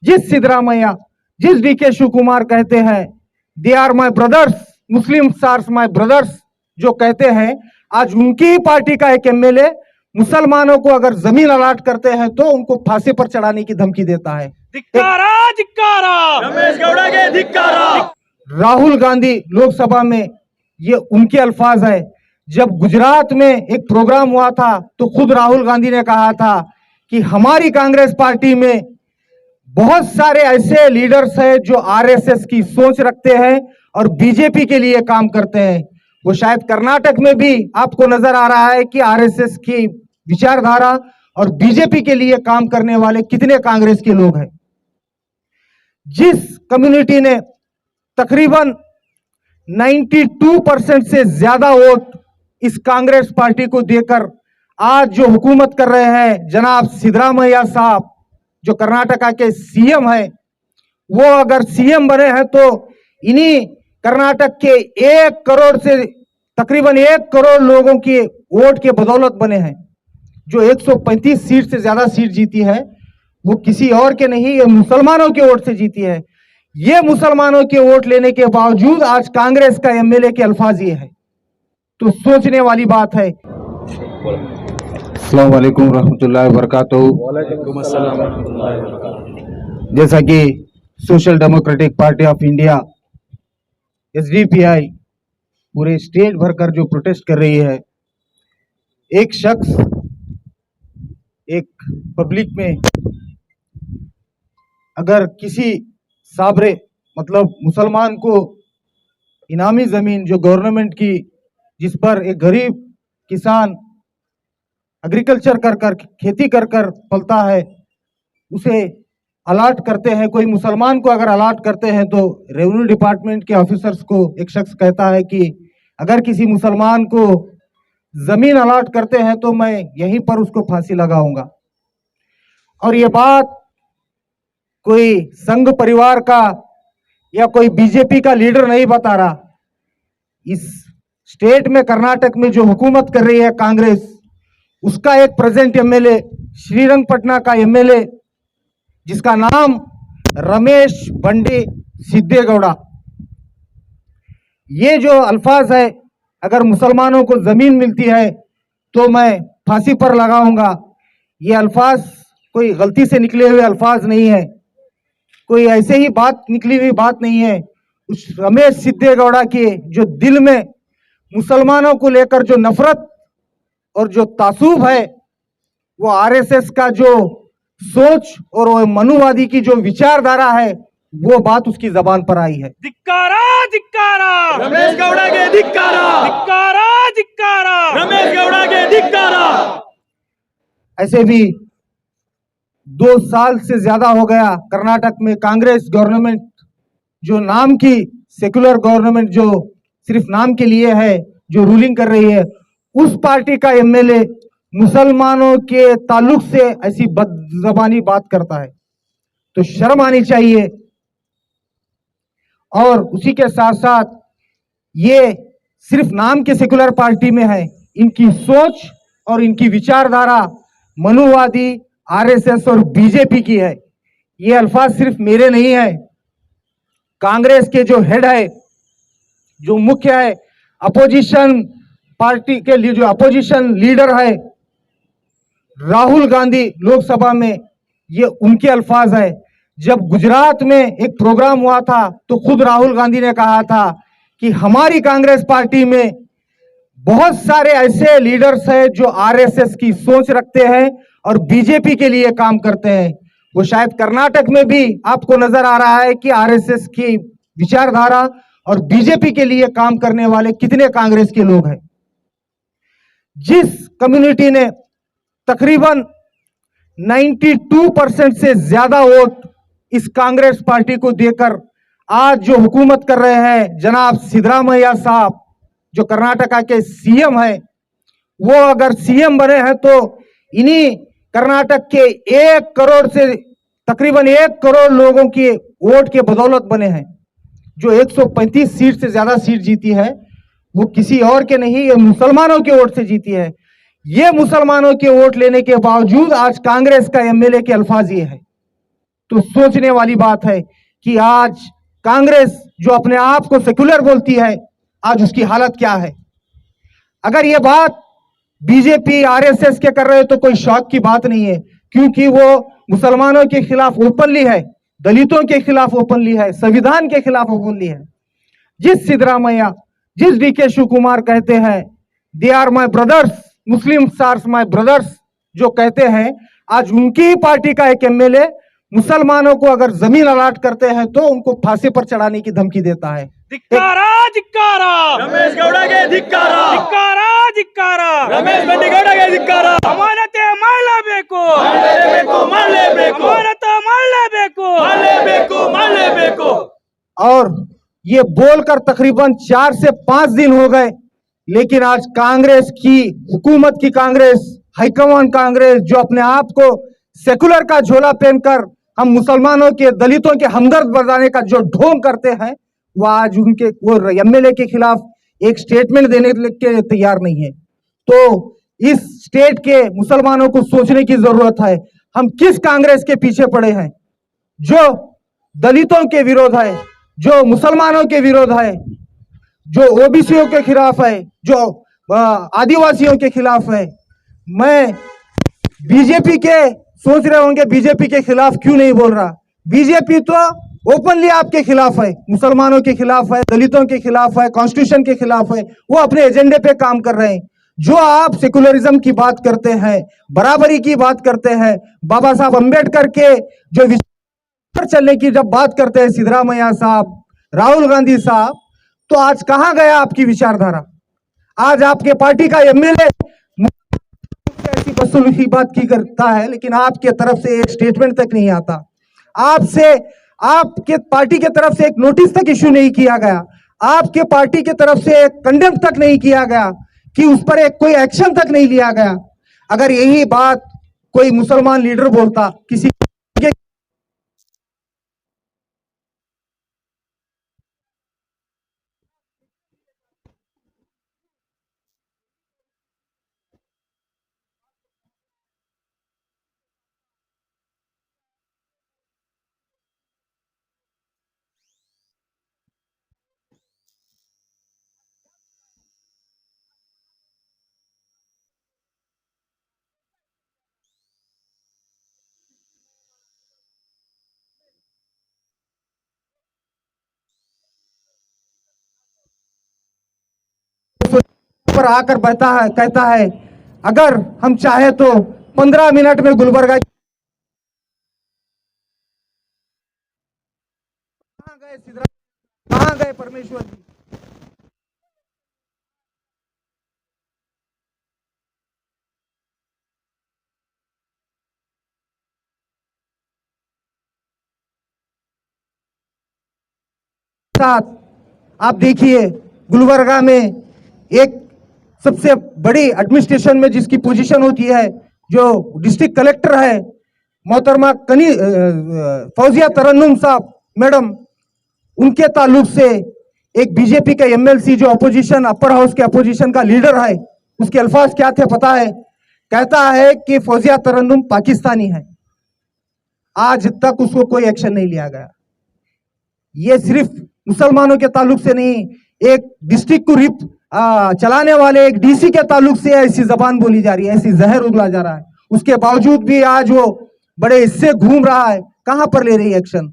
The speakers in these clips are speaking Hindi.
जिस सिद्धरामैया, जिस डीके शिव कुमार कहते हैं they are my brothers, Muslims are my brothers जो कहते हैं, आज उनकी ही पार्टी का एक एमएलए मुसलमानों को अगर जमीन अलाट करते हैं तो उनको फांसी पर चढ़ाने की धमकी देता है। धिक्कारा धिक्कारा रमेश गौड़ा के धिक्कारा। राहुल गांधी लोकसभा में, ये उनके अल्फाज है। जब गुजरात में एक प्रोग्राम हुआ था तो खुद राहुल गांधी ने कहा था कि हमारी कांग्रेस पार्टी में बहुत सारे ऐसे लीडर्स हैं जो आरएसएस की सोच रखते हैं और बीजेपी के लिए काम करते हैं। वो शायद कर्नाटक में भी आपको नजर आ रहा है कि आरएसएस की विचारधारा और बीजेपी के लिए काम करने वाले कितने कांग्रेस के लोग हैं। जिस कम्युनिटी ने तकरीबन 92% से ज्यादा वोट इस कांग्रेस पार्टी को देकर आज जो हुकूमत कर रहे हैं जनाब सिद्धरामैया साहब, जो कर्नाटका के सीएम है, वो अगर सीएम बने हैं तो इन्हीं कर्नाटक के 1 करोड़ से तकरीबन 1 करोड़ लोगों के वोट के बदौलत बने हैं। जो 135 सीट से ज्यादा सीट जीती है वो किसी और के नहीं, ये मुसलमानों के वोट से जीती है। ये मुसलमानों के वोट लेने के बावजूद आज कांग्रेस का एमएलए के अल्फाज ये है, तो सोचने वाली बात है। अस्सलाम वालेकुम रहमतुल्लाहि व बरकातहू। जैसा कि social democratic party of India SDPI पूरे स्टेट भरकर जो प्रोटेस्ट कर रही है, एक शख्स एक पब्लिक में अगर किसी साबरे मतलब मुसलमान को इनामी जमीन जो गवर्नमेंट की, जिस पर एक गरीब किसान एग्रीकल्चर कर खेती कर पलता है, उसे अलाट करते हैं, कोई मुसलमान को अगर अलाट करते हैं तो रेवेन्यू डिपार्टमेंट के ऑफिसर्स को एक शख्स कहता है कि अगर किसी मुसलमान को जमीन अलाट करते हैं तो मैं यहीं पर उसको फांसी लगाऊंगा। और ये बात कोई संघ परिवार का या कोई बीजेपी का लीडर नहीं बता रहा। इस स्टेट में कर्नाटक में जो हुकूमत कर रही है कांग्रेस, उसका एक प्रेजेंट एमएलए श्रीरंगपटना का एमएलए जिसका नाम रमेश बंडी सिद्धेगौड़ा, ये जो अल्फाज है अगर मुसलमानों को जमीन मिलती है तो मैं फांसी पर लगाऊंगा, ये अल्फाज कोई गलती से निकले हुए अल्फाज नहीं है, कोई ऐसे ही बात निकली हुई बात नहीं है। उस रमेश सिद्धेगौड़ा के जो दिल में मुसलमानों को लेकर जो नफरत और जो तासुब है, वो आरएसएस का जो सोच और वो मनुवादी की जो विचारधारा है, वो बात उसकी जबान पर आई है। धिक्कारा धिक्कारा रमेश गौड़ा के धिक्कारा। धिक्कारा धिक्कारा रमेश गौड़ा के धिक्कारा। ऐसे भी 2 साल से ज्यादा हो गया कर्नाटक में कांग्रेस गवर्नमेंट, जो नाम की सेकुलर गवर्नमेंट जो सिर्फ नाम के लिए है, जो रूलिंग कर रही है, उस पार्टी का एमएलए मुसलमानों के ताल्लुक से ऐसी बदजबानी बात करता है, तो शर्म आनी चाहिए। और उसी के साथ साथ ये सिर्फ नाम के सेकुलर पार्टी में है, इनकी सोच और इनकी विचारधारा मनुवादी आरएसएस और बीजेपी की है। ये अल्फाज सिर्फ मेरे नहीं है, कांग्रेस के जो हेड है, जो मुख्य है, अपोजिशन पार्टी के लिए जो अपोजिशन लीडर है राहुल गांधी लोकसभा में, ये उनके अल्फाज है। जब गुजरात में एक प्रोग्राम हुआ था तो खुद राहुल गांधी ने कहा था कि हमारी कांग्रेस पार्टी में बहुत सारे ऐसे लीडर्स हैं जो आरएसएस की सोच रखते हैं और बीजेपी के लिए काम करते हैं। वो शायद कर्नाटक में भी आपको नजर आ रहा है कि आरएसएस की विचारधारा और बीजेपी के लिए काम करने वाले कितने कांग्रेस के लोग हैं। जिस कम्युनिटी ने तकरीबन 92% से ज्यादा वोट इस कांग्रेस पार्टी को देकर आज जो हुकूमत कर रहे हैं जनाब सिद्धरामैया साहब, जो कर्नाटका के सीएम है, वो अगर सीएम बने हैं तो इन्हीं कर्नाटक के 1 करोड़ से तकरीबन 1 करोड़ लोगों के वोट के बदौलत बने हैं। जो 135 सीट से ज्यादा सीट जीती है वो किसी और के नहीं, ये मुसलमानों के वोट से जीती है। ये मुसलमानों के वोट लेने के बावजूद आज कांग्रेस का एमएलए के अल्फाज ये है, तो सोचने वाली बात है कि आज कांग्रेस जो अपने आप को सेक्युलर बोलती है, आज उसकी हालत क्या है। अगर ये बात बीजेपी आरएसएस के कर रहे हो तो कोई शौक की बात नहीं है, क्योंकि वो मुसलमानों के खिलाफ ओपनली है, दलितों के खिलाफ ओपनली है, संविधान के खिलाफ ओपनली है। जिस सिद्धरामैया, जिस डीके शिव कुमार कहते हैं they are my brothers, Muslims are my brothers, जो कहते हैं, आज उनकी ही पार्टी का एक एमएलए मुसलमानों को अगर जमीन अलाट करते हैं तो उनको फांसी पर चढ़ाने की धमकी देता है। ಧಿಕ್ಕಾರ ಧಿಕ್ಕಾರ ರಮೇಶ್ ಗೌಡಗೆ ಧಿಕ್ಕಾರ ಧಿಕ್ಕಾರ ಧಿಕ್ಕಾರ ರಮೇಶ್ ಬಂಡಿಗೌಡಗೆ ಧಿಕ್ಕಾರ ಅಮಾನತೆ ಮಾಡಲೇಬೇಕು ಮಾಡಲೇಬೇಕು ಅಮಾನತೆ ಮಾಡಲೇಬೇಕು ಮಾಡಲೇಬೇಕು ಮಾಡಲೇಬೇಕು। और ये बोलकर तकरीबन 4 से 5 दिन हो गए, लेकिन आज कांग्रेस की हुकूमत की कांग्रेस, हाईकमान कांग्रेस, जो अपने आप को सेकुलर का झोला पहनकर हम मुसलमानों के, दलितों के हमदर्द बनाने का जो ढोंग करते हैं, वो आज उनके वो एमएलए के खिलाफ एक स्टेटमेंट देने के तैयार नहीं है। तो इस स्टेट के मुसलमानों को सोचने की जरूरत है, हम किस कांग्रेस के पीछे पड़े हैं, जो दलितों के विरोध है, जो मुसलमानों के विरोध है, जो ओबीसीओ के खिलाफ है, जो आदिवासियों के खिलाफ है। मैं बीजेपी के सोच रहे होंगे बीजेपी के खिलाफ क्यों नहीं बोल रहा। बीजेपी तो ओपनली आपके खिलाफ है, मुसलमानों के खिलाफ है, दलितों के खिलाफ है, कॉन्स्टिट्यूशन के खिलाफ है, वो अपने एजेंडे पे काम कर रहे हैं। जो आप सेकुलरिज्म की बात करते हैं, बराबरी की बात करते हैं, बाबा साहब अंबेडकर के जो विचार चलने की जब बात करते हैं सिद्धरामैया साहब, राहुल गांधी साहब, तो आज कहां गया आपकी विचारधारा। आज आपके पार्टी का एमएलए ऐसी बदसलूकी की बात की करता है, लेकिन आपके तरफ से एक स्टेटमेंट तक नहीं आता, आपसे आपके पार्टी के तरफ से एक नोटिस तक इश्यू नहीं किया गया, आपके पार्टी के तरफ से एक कंडेम तक नहीं किया गया, कि उस पर एक कोई एक्शन तक नहीं लिया गया। अगर यही बात कोई मुसलमान लीडर बोलता, किसी पर आकर बहता है, कहता है अगर हम चाहे तो 15 मिनट में गुलबर्गा कहां गए सिद्धरामैया, कहां गए परमेश्वर जी। साथ आप देखिए गुलबर्गा में एक सबसे बड़ी एडमिनिस्ट्रेशन में जिसकी पोजीशन होती है, जो डिस्ट्रिक्ट कलेक्टर है, मोहतरमा फौजिया तरन्नुम साहब मैडम, उनके ताल्लुक से एक बीजेपी का एमएलसी जो अपोजिशन, अपर हाउस के अपोजिशन का लीडर है, उसके अल्फाज क्या थे पता है, कहता है कि फौजिया तरन्नुम पाकिस्तानी है। आज तक उसको कोई एक्शन नहीं लिया गया। ये सिर्फ मुसलमानों के ताल्लुक से नहीं, एक डिस्ट्रिक्ट को रिप चलाने वाले एक डीसी के ताल्लुक से ऐसी जबान बोली जा रही है, ऐसी जहर उगला जा रहा है। उसके बावजूद भी आज वो बड़े इससे घूम रहा है, कहां पर ले रही है एक्शन।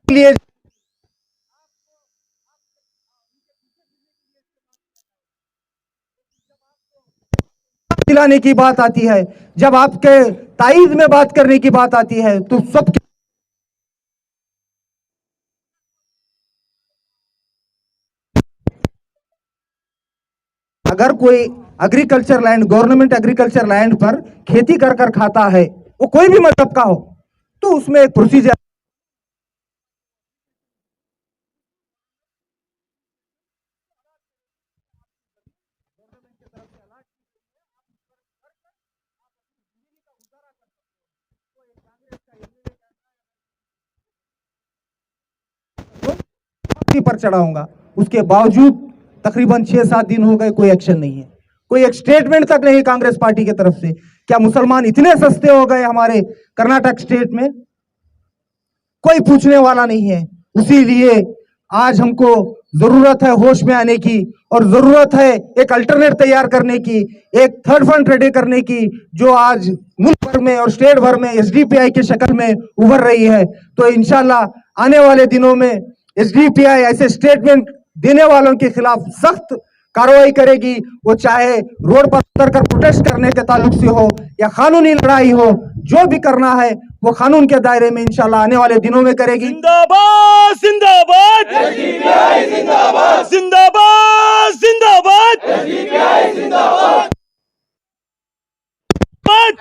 लिए दिलाने की बात आती है, जब आपके ताईद में बात करने की बात आती है, तो सब अगर कोई agriculture land, government agriculture land पर खेती कर कर खाता है, वो कोई भी मतलब का हो, तो उसमें एक प्रोसीजर पर चढ़ाऊंगा। उसके बावजूद तकरीबन 6-7 दिन हो गए, कोई एक्शन नहीं है, कोई एक स्टेटमेंट तक नहीं कांग्रेस पार्टी की तरफ से। क्या मुसलमान इतने सस्ते हो गए हमारे कर्नाटक स्टेट में? कोई पूछने वाला नहीं है। इसीलिए आज हमको जरूरत है होश में आने की, और जरूरत है एक अल्टरनेट तैयार करने की, एक थर्ड फ्रंट रेडी करने की, जो आज मुल्क भर में और स्टेट भर में एसडीपीआई की शक्ल में उभर रही है। तो इंशाल्लाह आने वाले दिनों में एसडीपीआई ऐसे स्टेटमेंट देने वालों के खिलाफ सख्त कार्रवाई करेगी, वो चाहे रोड पर उतरकर प्रोटेस्ट करने के ताल्लुक से हो या कानूनी लड़ाई हो, जो भी करना है वो कानून के दायरे में इंशाल्लाह आने वाले दिनों में करेगी। जिंदाबाद जिंदाबाद एसडीपीआई जिंदाबाद जिंदाबाद जिंदाबाद एसडीपीआई जिंदाबाद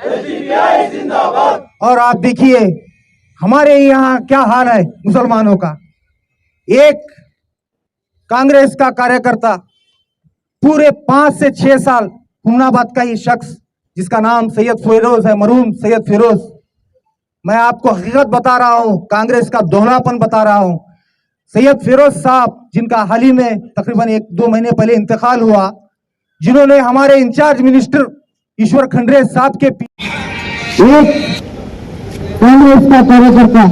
एसडीपीआई जिंदाबाद। और आप देखिए हमारे यहाँ क्या हाल है मुसलमानों का। एक कांग्रेस का कार्यकर्ता पूरे 5 से 6 साल हुमनाबाद का ही शख्स जिसका नाम सैयद फिरोज है, मरहूम सैयद फिरोज, मैं आपको हकीकत बता रहा हूं, कांग्रेस का दोहरापन बता रहा हूं। सैयद फिरोज साहब जिनका हाल ही में तकरीबन 1-2 महीने पहले इंतकाल हुआ, जिन्होंने हमारे इंचार्ज मिनिस्टर ईश्वर खंडरे साहब के एक कांग्रेस का कार्यकर्ता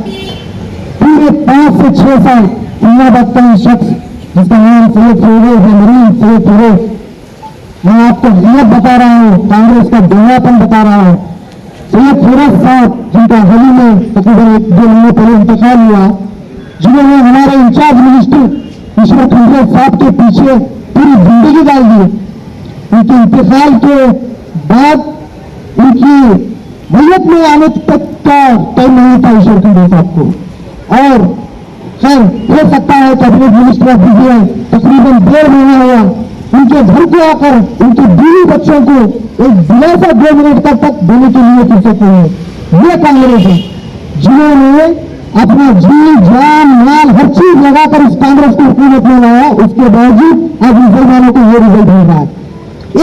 पूरे 5 से 6 साल हुमनाबाद का ही शख्स जिसका नाम सैयद फिरोज है, मरहूम सैयद फिरोज, मैं आपको हकीकत बता रहा हूँ, कांग्रेस का दोहरापन बता रहा हूँ। सैयद फिरोज साहब जिनका हाल ही में तकरीबन 1-2 महीने पहले इंतकाल हुआ, जिन्होंने हमारे इंचार्ज मिनिस्टर ईश्वर खंडरे साहब के पीछे पूरी जिंदगी डाल दी। उनके इंतकाल के बाद उनकी मैयत में आने तक का टाइम नहीं था ईश्वर खंडरे साहब को। और खैर हो सकता है कैबिनेट मिनिस्टर ऑफ बीजेपी तकरीबन 1.5 महीना हुआ, उनके घर को आकर उनके बीवी बच्चों को एक दिलासा 2 मिनट तक देने के लिए फुर्सत नहीं है। ये कांग्रेस है जिन्होंने अपना जी जान माल हर चीज लगाकर इस कांग्रेस को हुकूमत में लाया, उसके बावजूद आज मुसलमानों को ये रिजल्ट मिल रहा है।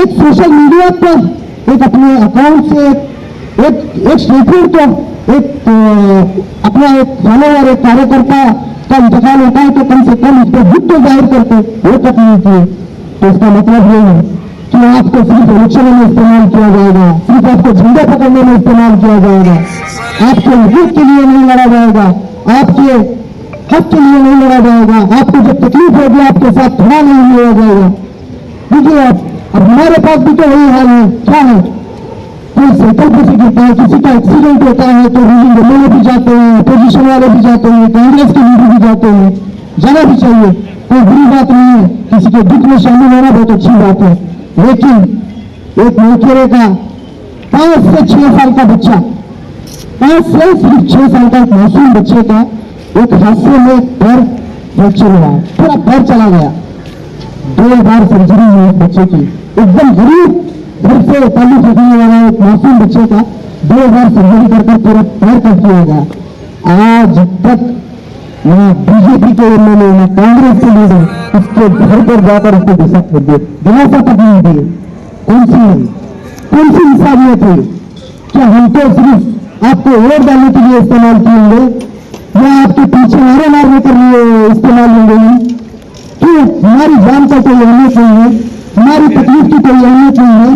एक सोशल मीडिया पर एक अपने अकाउंट से एक स्टेटमेंट तो एक अपना एक फॉलोअर एक कार्यकर्ता का इंतकाल होता है तो कम से कम उस पर दुख तो जाहिर करते, वो तक नहीं किए। तो इसका मतलब ये है कि आपको सिर्फ इलेक्शनों में इस्तेमाल किया जाएगा, सिर्फ आपको झंडे पकड़ने में इस्तेमाल किया जाएगा, आपके हकूक के लिए नहीं लड़ा जाएगा, आपके हक के लिए नहीं लड़ा जाएगा, आपको जब तकलीफ होगी आपके साथ खड़ा नहीं लिया जाएगा। देखिए अब हमारे पास भी तो वही हाल है। क्या है, कोई साइकिल पे से गिरता है, किसी का एक्सीडेंट होता है तो रूलिंग एमएलए भी जाते हैं, अपोजिशन वाले भी जाते हैं, कांग्रेस के लीडर भी जाते हैं, जाना भी चाहिए, कोई बुरी बात नहीं है, किसी के दुख में शामिल होना बहुत अच्छी बात है। लेकिन एक मौकेरे का 5 से 6 साल का बच्चा, 5 से सिर्फ 6 साल का एक मासूम बच्चे का एक हादसे में पैर फ्रैक्चर हुआ, पूरा पैर चला गया। 2 बार सर्जरी हुई एक बच्चे की, एकदम गरीब घर से ताल्लुक रखने वाला एक मासूम बच्चे का 2 बार सर्जरी करके पूरा पैर कट किया गया। आज तक ना बीजेपी के एमएलए ना कांग्रेस के लीडर उसके घर पर जाकर उसको दिलासा तक नहीं दिए। कौन सी इंसानियत है? क्या हम तो सिर्फ आपको वोट डालने के लिए इस्तेमाल किएंगे या आपके पीछे मारने के लिए इस्तेमाल होंगे? क्यों? हमारी जान का कोई अहमियत नहीं है, हमारी तकलीफ की कोई अहमियत नहीं है।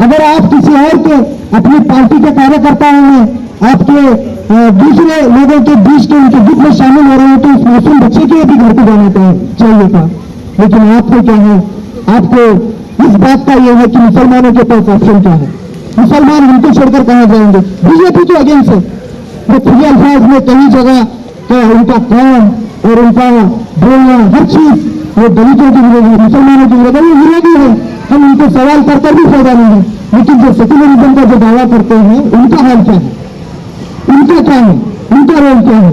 अगर आप किसी और के अपनी पार्टी के कार्यकर्ताओं में आपके दूसरे लोगों के बीच के उनके दुख में शामिल हो रहे हैं तो उस मासूम बच्चे के भी घर को जाना चाहिए था। लेकिन आपको क्या है, आपको इस बात का यह है कि मुसलमानों के पास ऑप्शन क्या है, मुसलमान उनको छोड़कर कहां जाएंगे? बीजेपी के अगेंस्ट है, वो खुले अल्फाज में कई जगह का उनका काम और उनका बोलना हर चीज वो दलितों की विरोधी है, मुसलमानों की विरोधी है, विरोधी है। हम उनको सवाल कर भी फायदा नहीं है। लेकिन जो सेक्युलरिज्म का जो दावा करते हैं उनका हाल क्या है, उनका क्या है, उनका रोल क्या है?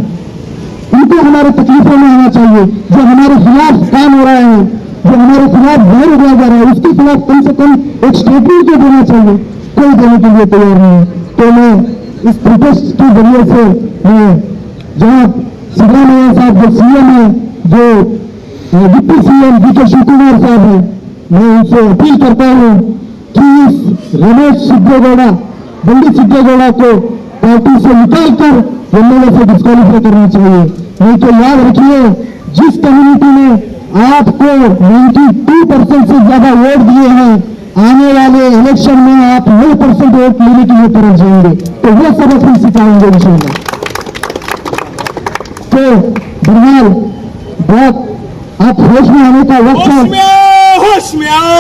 उनको हमारे तकलीफों में आना चाहिए। जो हमारे खिलाफ काम हो रहा है, जो हमारे खिलाफ जाहिर किया जा रहा है, उसके खिलाफ कम से कम एक स्टेटमेंट तो देना चाहिए, कोई देने के लिए तैयार नहीं है। तो मैं इस प्रोटेस्ट के जरिए से जहाँ सिद्धरामैया साहब जो सीएम है, जो deputy CM DK Shiv Kumar साहब है, मैं उनसे अपील करता हूँ कि इस रमेश सिद्धेगौड़ा, बंडी सिद्धेगौड़ा को पार्टी से निकालकर एमएलए से डिस्क्वालीफाई करना चाहिए। नहीं तो याद रखिए, जिस कम्युनिटी में आपको 92% से ज्यादा वोट दिए हैं, आने वाले इलेक्शन में आप 9% वोट लेने के लिए तरफ जाएंगे, तो वो सबक हम सिखाएंगे इंशाल्लाह। तो बहरहाल बहुत आप होश में आने का वक्त है। होश में आओ,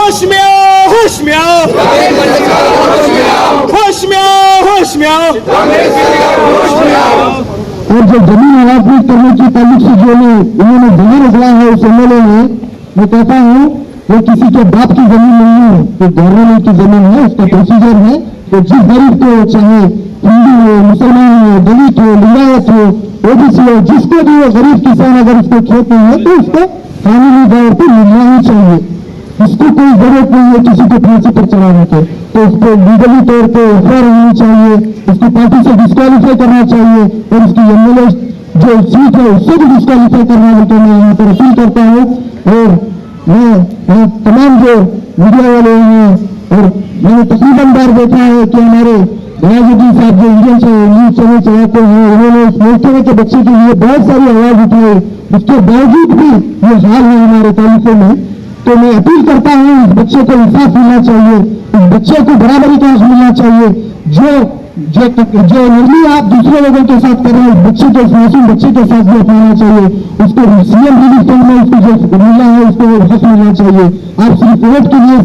होश में आओ, होश में आओ, होश में आओ, होश में आओ, होश में आओ। और जो जमीन अलॉटमेंट करने की ताल्लुक से जो उन्होंने जमीन निकला है उस एमएलए ने, मैं कहता हूँ वो किसी के बाप की जमीन नहीं है, वो गवर्नमेंट की जमीन है, उसका प्रोसीजर है। तो जिस गरीब को, चाहे हिंदू हो, मुसलमान हो, दलित हो, लिंगायत हो, ओबीसी हो, जिसको भी वो गरीब किसान अगर उसको खेत नहीं है तो उसको कानूनी तौर पर मिलना ही चाहिए। इसको कोई जरूरत नहीं है किसी को फांसी पर चढ़ाने के, तो उसको लीगली तौर पर एफआईआर होनी चाहिए, उसको पार्टी से डिस्क्वालीफाई करना चाहिए और उसकी एमएलए जो सीट है उससे भी डिस्क्वालीफाई करना है। तो मैं यहाँ पर अपील करता हूँ और मैं तमाम जो मीडिया वाले हैं, और मैंने तकरीबन बार देखा है कि हमारे गयाजुद्दीन साहब जो इंडियन न्यूज चैनल चलाते हैं, उन्होंने इस मोर्चे के बच्चे के लिए बहुत सारी आवाज उठाई, उसके बावजूद भी ये हाल है हमारे तालुके में। तो मैं अपील करता हूँ इस बच्चे को इंसाफ मिलना चाहिए, इस बच्चे को बराबरी का हक मिलना चाहिए। जो निर्णय आप दूसरे लोगों के साथ कर रहे हैं, बच्चे के, मासूम बच्चे के साथ भी अपनाना चाहिए। उसको सीएम रिलीफ फंड में उसको जो मिला है उसको हक मिलना चाहिए। आप सिर्फ वोट के लिए